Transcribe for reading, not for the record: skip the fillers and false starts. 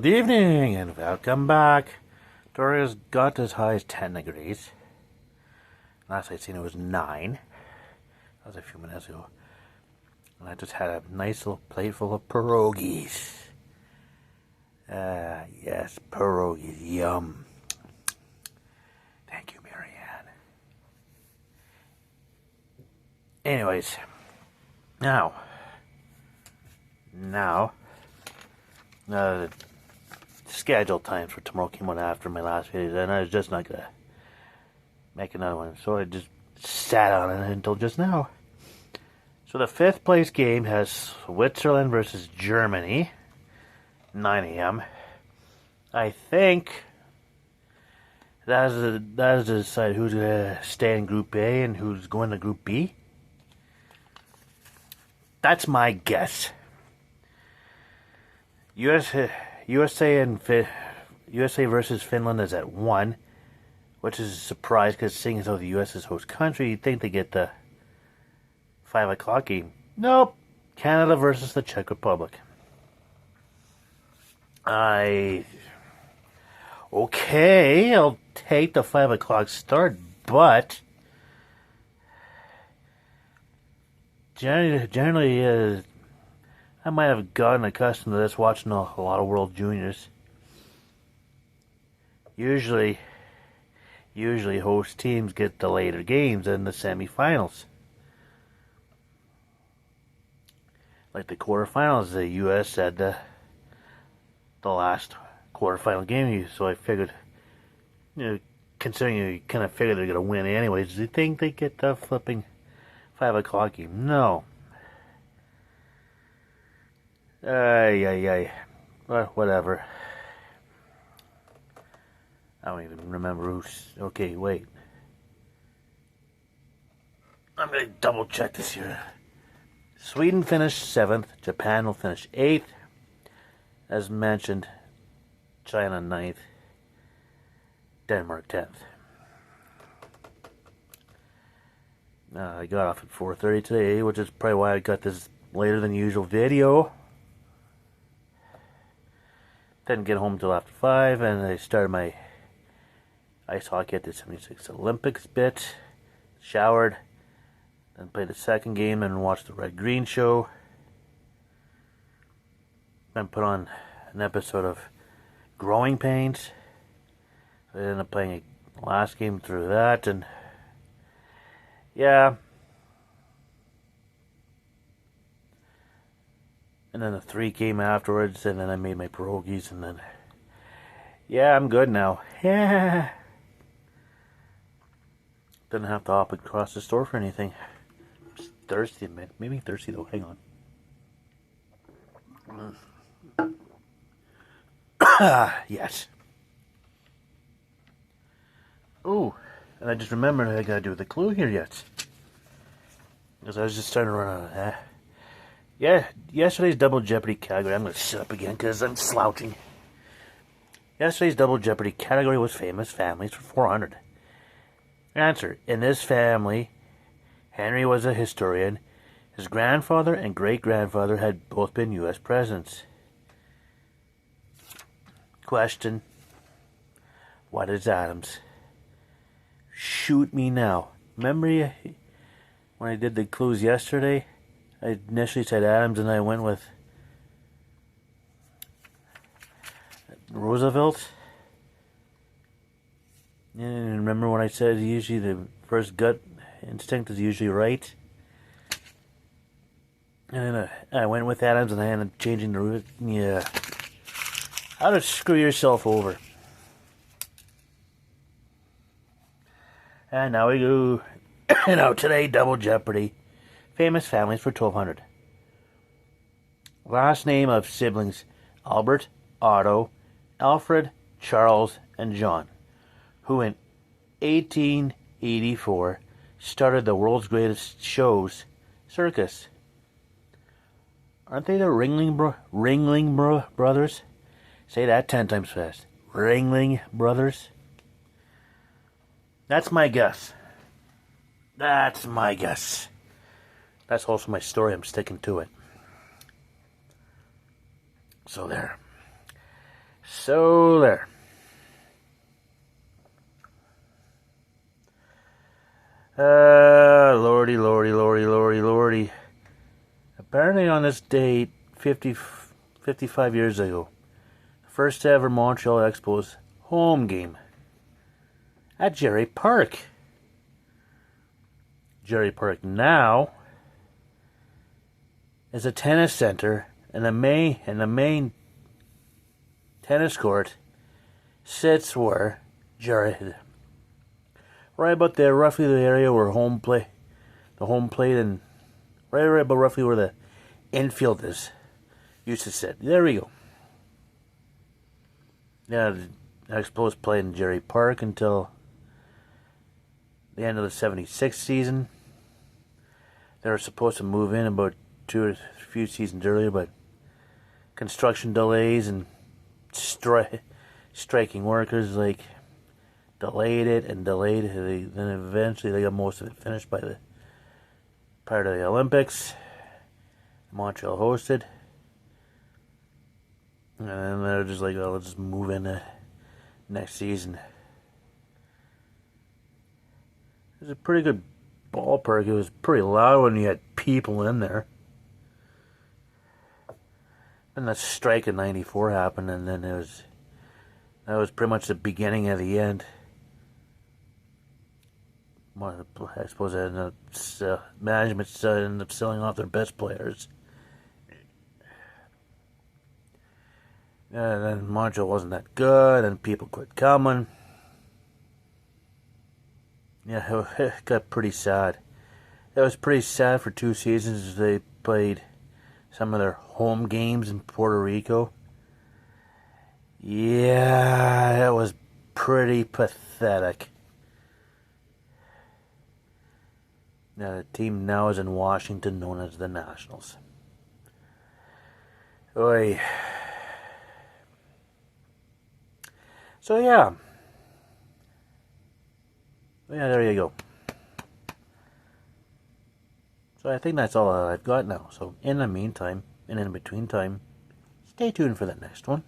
Good evening and welcome back. Doria's got as high as 10 degrees. Last I'd seen it was 9. That was a few minutes ago. And I just had a nice little plate full of pierogies. Yes, pierogies. Yum. Thank you, Marianne. Anyways, now, the scheduled times for tomorrow came out after my last video, and I was just not gonna make another one, so I just sat on it until just now. So the 5th place game has Switzerland versus Germany, 9 a.m. I think that is to decide who's gonna stay in Group A and who's going to Group B. That's my guess. USA versus Finland is at 1, which is a surprise because seeing as though the U.S. is host country, you'd think they get the 5 o'clock game. Nope. Canada versus the Czech Republic. Okay, I'll take the 5 o'clock start, but generally, I might have gotten accustomed to this watching a lot of World Juniors. Usually host teams get the later games in the semifinals. Like the quarterfinals, the U.S. had the last quarterfinal game, so I figured, considering you kind of figured they're going to win anyways, do you think they get the flipping 5 o'clock game? No. Whatever. I don't even remember who's... Okay, wait. I'm going to double check this here. Sweden finished 7th. Japan will finish 8th. As mentioned, China 9th. Denmark 10th. I got off at 4:30 today, which is probably why I got this later than usual video. Didn't get home until after 5, and I started my ice hockey at the 76 Olympics bit. Showered, then played the second game and watched the Red Green show. Then put on an episode of Growing Pains. I ended up playing the last game through that, and yeah. And then the 3 came afterwards, and then I made my pierogies, and then... Yeah, I'm good now. Yeah. Didn't have to hop across the store for anything. I'm just thirsty, man. Maybe thirsty, though. Hang on. Yes. Ooh. And I just remembered I gotta do the clue here yet. Because I was just starting to run out of that. Yeah, yesterday's Double Jeopardy category. I'm going to sit up again because I'm slouching. Yesterday's Double Jeopardy category was famous families for 400. Answer. In this family, Henry was a historian. His grandfather and great-grandfather had both been U.S. presidents. Question. What is Adams? Shoot me now. Remember when I did the clues yesterday? I initially said Adams, and I went with Roosevelt. And remember when I said usually the first gut instinct is usually right? And then I went with Adams, and I ended up changing the root. Yeah. How to screw yourself over. And now we go. Today, Double Jeopardy. Famous families for 1200. Last name of siblings: Albert, Otto, Alfred, Charles, and John, who in 1884 started the world's greatest shows, circus. Aren't they the Ringling Brothers? Say that 10 times fast. Ringling Brothers. That's my guess. That's my guess. That's also my story. I'm sticking to it. So there. So there. Lordy, lordy, lordy, lordy, lordy. Apparently on this date, 55 years ago, first ever Montreal Expos home game at Jerry Park. Jerry Park now is a tennis center, and the main tennis court sits where Jerry, right about there, roughly the area where the home plate, and right about roughly where the infield is, used to sit. There we go. Yeah, the Expos played in Jerry Park until the end of the '76 season. They were supposed to move in about a few seasons earlier, but construction delays and striking workers delayed it. Then eventually they got most of it finished prior to the Olympics. Montreal hosted, and then they're just like, oh, let's just move in next season. It was a pretty good ballpark. It was pretty loud when you had people in there. And that strike in '94 happened, and then that was pretty much the beginning of the end. I suppose management ended up selling off their best players. And then Montreal wasn't that good, and people quit coming. Yeah, it got pretty sad. It was pretty sad for 2 seasons. They played some of their home games in Puerto Rico. Yeah, it was pretty pathetic. Now, the team now is in Washington, known as the Nationals. Oy. So, yeah, there you go. So I think that's all I've got now. So in the meantime, and in between time, stay tuned for the next one.